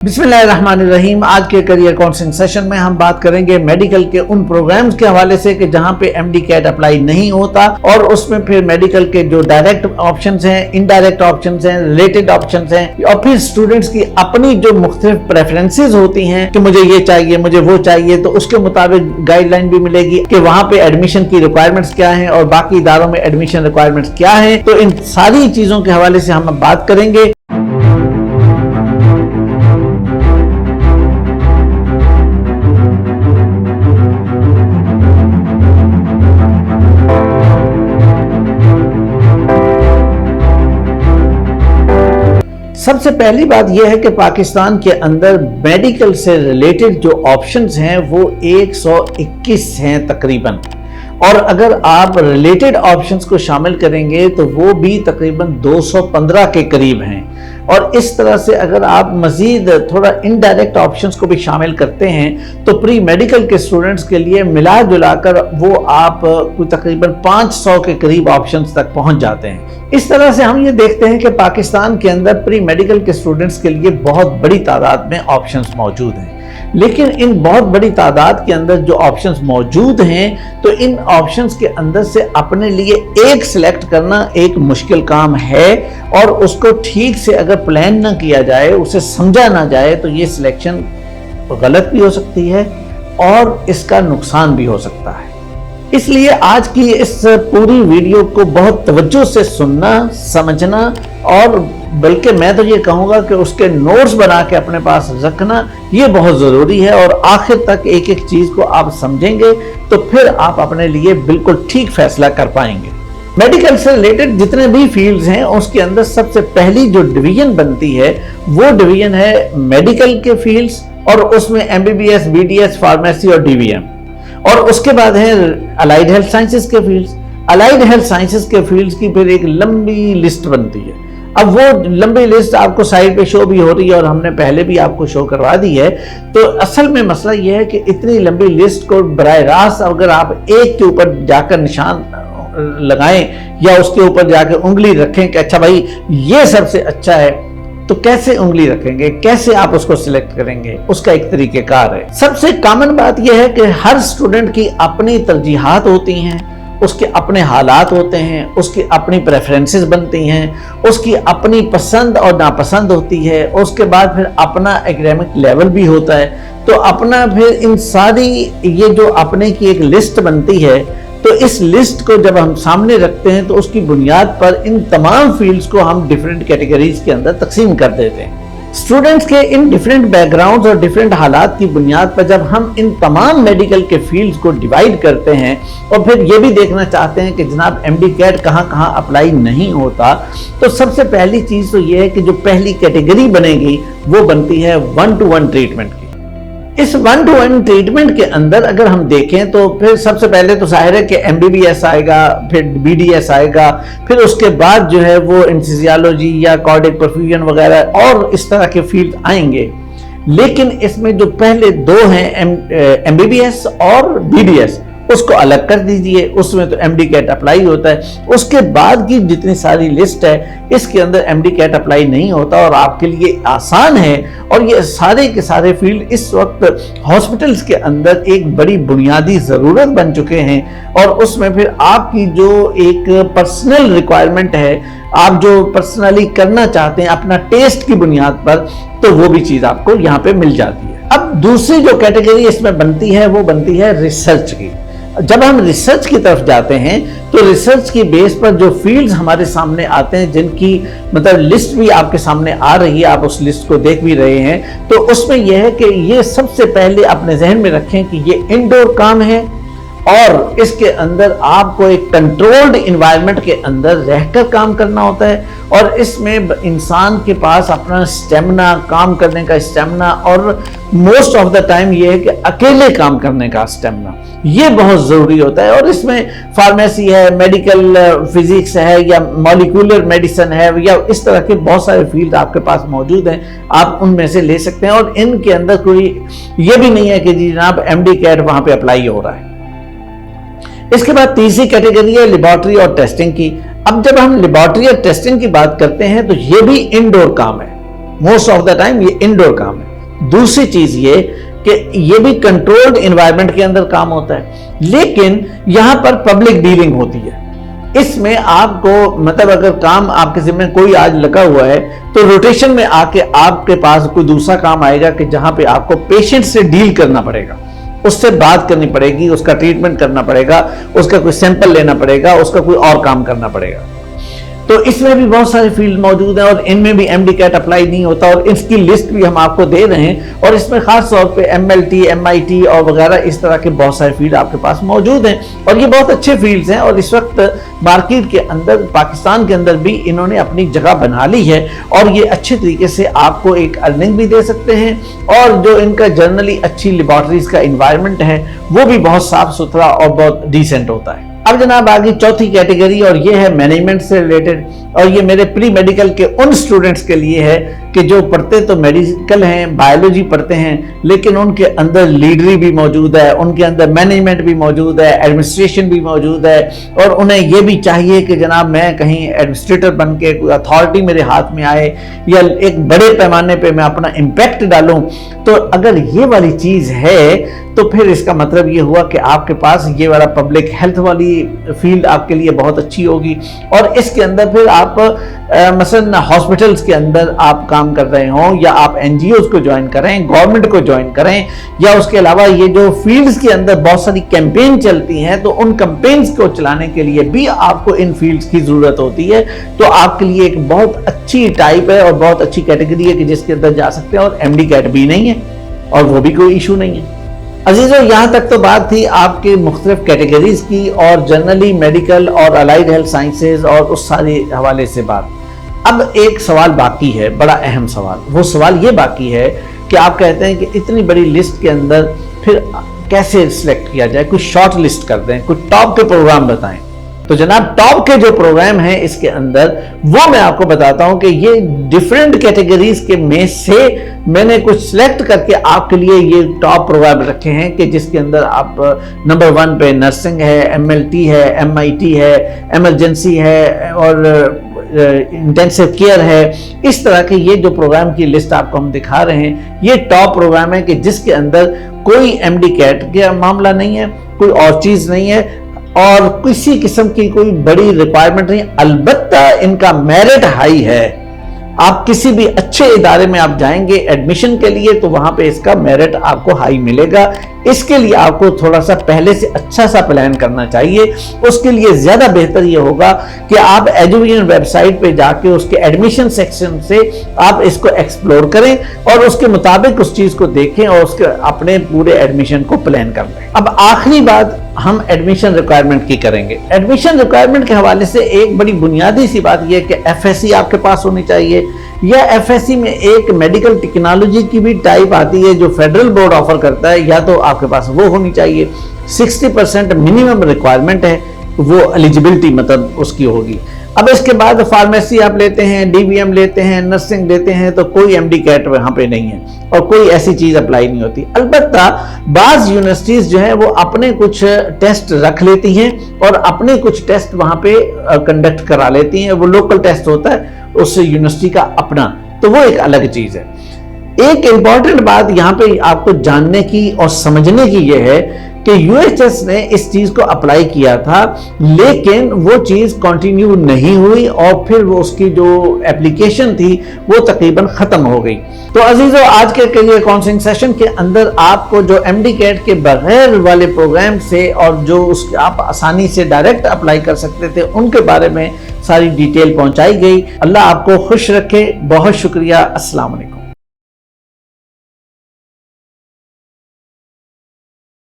बिस्मिल्लाहिर्रहमानिर्रहीम। आज के करियर काउंसलिंग सेशन में हम बात करेंगे मेडिकल के उन प्रोग्राम्स के हवाले से कि जहां पे एमडी कैट अप्लाई नहीं होता और उसमें फिर मेडिकल के जो डायरेक्ट ऑप्शंस हैं, इनडायरेक्ट ऑप्शंस हैं, रिलेटेड ऑप्शंस हैं और फिर स्टूडेंट्स की अपनी जो मुख्तलिफ प्रेफरेंसेस होती हैं कि मुझे ये चाहिए, मुझे वो चाहिए, तो उसके मुताबिक गाइडलाइन भी मिलेगी कि वहां पे एडमिशन की रिक्वायरमेंट्स क्या हैं और बाकी इदारों में एडमिशन रिक्वायरमेंट्स क्या हैं। तो इन सारी चीजों के हवाले से हम बात करेंगे। सबसे पहली बात यह है कि पाकिस्तान के अंदर मेडिकल से रिलेटेड जो ऑप्शंस हैं वो 121 हैं तकरीबन, और अगर आप रिलेटेड ऑप्शंस को शामिल करेंगे तो वो भी तकरीबन 215 के करीब हैं। और इस तरह से अगर आप मजीद थोड़ा इनडायरेक्ट ऑप्शंस को भी शामिल करते हैं तो प्री मेडिकल के स्टूडेंट्स के लिए मिला जुलाकर वो आप तकरीबन 500 के करीब ऑप्शंस तक पहुंच जाते हैं। इस तरह से हम ये देखते हैं कि पाकिस्तान के अंदर प्री मेडिकल के स्टूडेंट्स के लिए बहुत बड़ी तादाद में ऑप्शंस मौजूद हैं, लेकिन इन बहुत बड़ी तादाद के अंदर जो ऑप्शंस मौजूद हैं तो इन ऑप्शंस के अंदर से अपने लिए एक सिलेक्ट करना एक मुश्किल काम है, और उसको ठीक से अगर प्लान ना किया जाए, उसे समझा ना जाए तो ये सिलेक्शन गलत भी हो सकती है और इसका नुकसान भी हो सकता है। इसलिए आज की इस पूरी वीडियो को बहुत तवज्जो से सुनना, समझना और बल्कि मैं तो ये कहूँगा कि उसके नोट्स बना के अपने पास रखना ये बहुत ज़रूरी है। और आखिर तक एक एक चीज़ को आप समझेंगे तो फिर आप अपने लिए बिल्कुल ठीक फैसला कर पाएंगे। मेडिकल से रिलेटेड जितने भी फील्ड्स हैं उसके अंदर सबसे पहली जो डिवीजन बनती है वो डिवीजन है मेडिकल के फील्ड्स, और उसमें एमबीबीएस, बीडीएस, फार्मेसी और डीवीएम, और उसके बाद है अलाइड हेल्थ साइंसेज के फील्ड्स। अलाइड हेल्थ साइंसेज के फील्ड्स की फिर एक लंबी लिस्ट बनती है। अब वो लंबी लिस्ट आपको साइड पे शो भी हो रही है और हमने पहले भी आपको शो करवा दी है। तो असल में मसला ये है कि इतनी लंबी लिस्ट को बराह रास्त अगर आप एक के ऊपर जाकर निशान लगाएं या उसके ऊपर जाकर उंगली रखें कि अच्छा भाई ये सबसे अच्छा है, तो कैसे उंगली रखेंगे, कैसे आप उसको सिलेक्ट करेंगे, उसका एक तरीकेकार है। सबसे कॉमन बात यह है कि हर स्टूडेंट की अपनी तरजीहात होती हैं, उसके अपने हालात होते हैं, उसकी अपनी प्रेफरेंसेस बनती हैं, उसकी अपनी पसंद और नापसंद होती है, उसके बाद फिर अपना एकेडमिक लेवल भी होता है। तो अपना फिर इन सारी ये जो अपने की एक लिस्ट बनती है, तो इस लिस्ट को जब हम सामने रखते हैं तो उसकी बुनियाद पर इन तमाम फील्ड्स को हम डिफरेंट कैटेगरीज के अंदर तकसीम कर देते हैं। स्टूडेंट्स के इन डिफरेंट बैकग्राउंड्स और डिफरेंट हालात की बुनियाद पर जब हम इन तमाम मेडिकल के फील्ड्स को डिवाइड करते हैं और फिर ये भी देखना चाहते हैं कि जनाब एमडी कैट कहाँ कहाँ अप्लाई नहीं होता, तो सबसे पहली चीज़ तो ये है कि जो पहली कैटेगरी बनेगी वो बनती है 1-to-1 ट्रीटमेंट की। इस 1-to-1 ट्रीटमेंट के अंदर अगर हम देखें तो फिर सबसे पहले तो जाहिर है कि एमबीबीएस आएगा, फिर बीडीएस आएगा, फिर उसके बाद जो है वो एनेस्थीसियोलॉजी या कार्डियक परफ्यूजन वगैरह और इस तरह के फील्ड आएंगे। लेकिन इसमें जो पहले दो हैं एमबीबीएस और बीडीएस, उसको अलग कर दीजिए, उसमें तो एमडी कैट अप्लाई होता है। उसके बाद की जितनी सारी लिस्ट है इसके अंदर एमडी कैट अप्लाई नहीं होता और आपके लिए आसान है। और ये सारे के सारे फील्ड इस वक्त हॉस्पिटल्स के अंदर एक बड़ी बुनियादी ज़रूरत बन चुके हैं, और उसमें फिर आपकी जो एक पर्सनल रिक्वायरमेंट है, आप जो पर्सनली करना चाहते हैं अपना टेस्ट की बुनियाद पर, तो वो भी चीज़ आपको यहाँ पे मिल जाती है। अब दूसरी जो कैटेगरी इसमें बनती है वो बनती है रिसर्च की। जब हम रिसर्च की तरफ जाते हैं तो रिसर्च की बेस पर जो फील्ड्स हमारे सामने आते हैं, जिनकी मतलब लिस्ट भी आपके सामने आ रही है, आप उस लिस्ट को देख भी रहे हैं, तो उसमें यह है कि ये सबसे पहले अपने जहन में रखें कि ये इंडोर काम है और इसके अंदर आपको एक कंट्रोल्ड इन्वायरमेंट के अंदर रहकर काम करना होता है, और इसमें इंसान के पास अपना स्टेमिना, काम करने का स्टेमिना, और मोस्ट ऑफ द टाइम ये है कि अकेले काम करने का स्टेमिना, ये बहुत ज़रूरी होता है। और इसमें फार्मेसी है, मेडिकल फिजिक्स है, या मॉलिक्यूलर मेडिसिन है, या इस तरह के बहुत सारे फील्ड आपके पास मौजूद हैं, आप उनमें से ले सकते हैं। और इनके अंदर कोई ये भी नहीं है कि जी जनाब एमडी कैट वहाँ पे अप्लाई हो रहा है। इसके बाद तीसरी कैटेगरी है लेबोरेटरी और टेस्टिंग की। अब जब हम लेबोरेटरी और टेस्टिंग की बात करते हैं तो ये भी इंडोर काम है, मोस्ट ऑफ द टाइम ये इंडोर काम है। दूसरी चीज ये کہ یہ بھی کنٹرولڈ انوائرمنٹ کے اندر کام ہوتا ہے، لیکن یہاں پر پبلک ڈیلنگ ہوتی ہے. اس میں آپ کو مطلب اگر کام آپ کے ذمہ کوئی آج لگا ہوا ہے تو روٹیشن میں آ کے آپ کے پاس کوئی دوسرا کام آئے گا کہ جہاں پہ آپ کو پیشنٹ سے ڈیل کرنا پڑے گا، اس سے بات کرنی پڑے گی، اس کا ٹریٹمنٹ کرنا پڑے گا، اس کا کوئی سیمپل لینا پڑے گا، اس کا کوئی اور کام کرنا پڑے گا. تو اس میں بھی بہت سارے فیلڈ موجود ہیں اور ان میں بھی ایم ڈی کیٹ اپلائی نہیں ہوتا، اور اس کی لسٹ بھی ہم آپ کو دے رہے ہیں. اور اس میں خاص طور پہ M L T, M I T اور وغیرہ اس طرح کے بہت سارے فیلڈ آپ کے پاس موجود ہیں، اور یہ بہت اچھے فیلڈز ہیں. اور اس وقت مارکیٹ کے اندر، پاکستان کے اندر بھی انہوں نے اپنی جگہ بنا لی ہے، اور یہ اچھے طریقے سے آپ کو ایک ارننگ بھی دے سکتے ہیں. اور جو ان کا جنرلی اچھی لیبارٹریز کا انوائرمنٹ ہے وہ بھی بہت صاف ستھرا اور بہت ڈیسنٹ ہوتا ہے. اب جناب آگے چوتھی کیٹیگری، اور یہ ہے مینجمنٹ سے ریلیٹڈ، اور یہ میرے پری میڈیکل کے ان سٹوڈنٹس کے لیے ہے کہ جو پڑھتے تو میڈیکل ہیں، بایولوجی پڑھتے ہیں، لیکن ان کے اندر لیڈری بھی موجود ہے، ان کے اندر مینجمنٹ بھی موجود ہے، ایڈمنسٹریشن بھی موجود ہے، اور انہیں یہ بھی چاہیے کہ جناب میں کہیں ایڈمنسٹریٹر بن کے کوئی اتھارٹی میرے ہاتھ میں آئے یا ایک بڑے پیمانے پہ میں اپنا امپیکٹ ڈالوں. تو اگر یہ والی چیز ہے تو پھر اس کا مطلب یہ ہوا کہ آپ کے پاس یہ والا پبلک ہیلتھ والی فیلڈ آپ کے لیے بہت اچھی ہوگی. اور اس کے اندر پھر آپ مثلا ہاسپٹلز کے اندر آپ کام کر رہے ہوں، یا آپ این جی اوز کو جوائن کریں، گورنمنٹ کو جوائن کریں، یا اس کے علاوہ یہ جو فیلڈز کے اندر بہت ساری کیمپین چلتی ہیں تو ان کیمپینز کو چلانے کے لیے بھی آپ کو ان فیلڈز کی ضرورت ہوتی ہے. تو آپ کے لیے ایک بہت اچھی ٹائپ ہے اور بہت اچھی کیٹیگری ہے کہ جس کے اندر جا سکتے ہیں، اور ایم ڈی کیٹ بھی نہیں ہے اور وہ بھی کوئی ایشو نہیں ہے. عزیزو، یہاں تک تو بات تھی آپ کے مختلف کیٹیگریز کی اور جنرلی میڈیکل اور الائیڈ ہیلتھ سائنسز اور اس سارے حوالے سے بات. اب ایک سوال باقی ہے، بڑا اہم سوال. وہ سوال یہ باقی ہے کہ آپ کہتے ہیں کہ اتنی بڑی لسٹ کے اندر پھر کیسے سلیکٹ کیا جائے، کوئی شارٹ لسٹ کر دیں، کوئی ٹاپ کے پروگرام بتائیں. تو جناب ٹاپ کے جو پروگرام ہیں اس کے اندر وہ میں آپ کو بتاتا ہوں کہ یہ ڈیفرنٹ کیٹیگریز کے میں سے میں نے کچھ سلیکٹ کر کے آپ کے لیے یہ ٹاپ پروگرام رکھے ہیں کہ جس کے اندر آپ نمبر 1 پہ نرسنگ ہے، ایم ایل ٹی ہے، ایم آئی ٹی ہے، ایمرجنسی ہے، اور انٹینسو کیئر ہے. اس طرح کے یہ جو پروگرام کی لسٹ آپ کو ہم دکھا رہے ہیں یہ ٹاپ پروگرام ہے کہ جس کے اندر کوئی ایم ڈی کیٹ کا معاملہ نہیں ہے، کوئی اور چیز نہیں ہے، اور کسی قسم کی کوئی بڑی ریکوائرمنٹ نہیں. البتہ ان کا میرٹ ہائی ہے. آپ کسی بھی اچھے ادارے میں آپ جائیں گے ایڈمیشن کے لیے تو وہاں پہ اس کا میرٹ آپ کو ہائی ملے گا. اس کے لیے آپ کو تھوڑا سا پہلے سے اچھا سا پلان کرنا چاہیے. اس کے لیے زیادہ بہتر یہ ہوگا کہ آپ ایجوکیشن ویب سائٹ پہ جا کے اس کے ایڈمیشن سیکشن سے آپ اس کو ایکسپلور کریں اور اس کے مطابق اس چیز کو دیکھیں اور اس کے اپنے پورے ایڈمیشن کو پلان کر لیں. اب آخری بات ہم ایڈمیشن ریکوائرمنٹ کی کریں گے. ایڈمیشن ریکوائرمنٹ کے حوالے سے ایک بڑی بنیادی سی بات یہ ہے کہ ایف ایس سی آپ کے پاس ہونی چاہیے، یا ایف ایس سی میں ایک میڈیکل ٹیکنالوجی کی بھی ٹائپ آتی ہے جو فیڈرل بورڈ آفر کرتا ہے، یا تو آپ کے پاس وہ ہونی چاہیے. 60% منیمم ریکوائرمنٹ ہے، وہ ایلیجیبلٹی مطلب اس کی ہوگی. اب اس کے بعد فارمیسی آپ لیتے ہیں، ڈی بی ایم لیتے ہیں، نرسنگ لیتے ہیں تو کوئی ایم ڈی کیٹ وہاں پہ نہیں ہے اور کوئی ایسی چیز اپلائی نہیں ہوتی. البتہ بعض یونیورسٹیز جو ہیں وہ اپنے کچھ ٹیسٹ رکھ لیتی ہیں اور اپنے کچھ ٹیسٹ وہاں پہ کنڈکٹ کرا لیتی ہیں. وہ لوکل ٹیسٹ ہوتا ہے اس یونیورسٹی کا اپنا، تو وہ ایک الگ چیز ہے. ایک امپورٹنٹ بات یہاں پہ آپ کو جاننے کی اور سمجھنے کی یہ ہے کہ یو ایچ ایس نے اس چیز کو اپلائی کیا تھا لیکن وہ چیز کنٹینیو نہیں ہوئی اور پھر وہ اس کی جو اپلیکیشن تھی وہ تقریباً ختم ہو گئی. تو عزیزو، آج کے کیریئر کاؤنسلنگ سیشن کے اندر آپ کو جو ایم ڈی کیٹ کے بغیر والے پروگرام سے اور جو اس آپ آسانی سے ڈائریکٹ اپلائی کر سکتے تھے ان کے بارے میں ساری ڈیٹیل پہنچائی گئی. اللہ آپ کو خوش رکھے. بہت شکریہ. السلام علیکم.